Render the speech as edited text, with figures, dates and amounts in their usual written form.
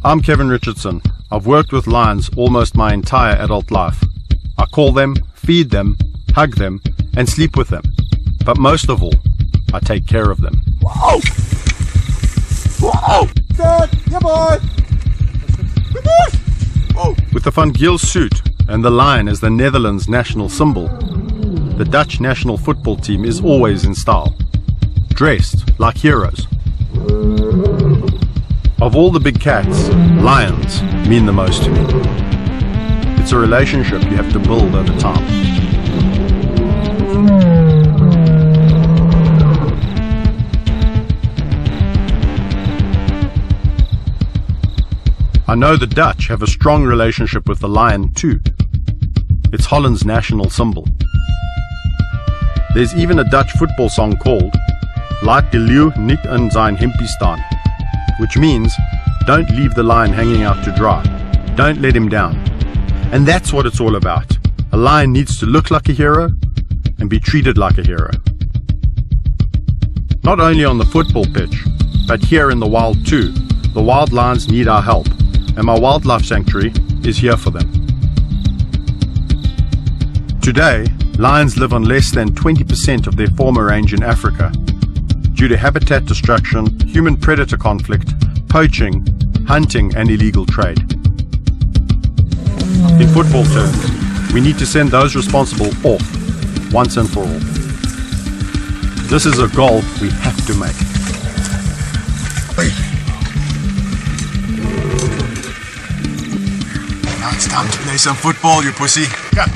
I'm Kevin Richardson. I've worked with lions almost my entire adult life. I call them, feed them, hug them, and sleep with them. But most of all, I take care of them. Whoa! Whoa! Good, yeah boy! Good boy! Whoa! With the Van Giel suit and the lion as the Netherlands' national symbol, the Dutch national football team is always in style, dressed like heroes. Of all the big cats, lions mean the most to me. It's a relationship you have to build over time. I know the Dutch have a strong relationship with the lion too. It's Holland's national symbol. There's even a Dutch football song called Laat de leeuw niet in zijn hempie staan, which means don't leave the lion hanging out to dry. Don't let him down. And that's what it's all about. A lion needs to look like a hero and be treated like a hero. Not only on the football pitch, but here in the wild too. The wild lions need our help, and my wildlife sanctuary is here for them. Today, lions live on less than 20% of their former range in Africa due to habitat destruction, human predator conflict, poaching, hunting and illegal trade. In football terms, we need to send those responsible off once and for all. This is a goal we have to make. Now it's time to play some football, you pussy. Come.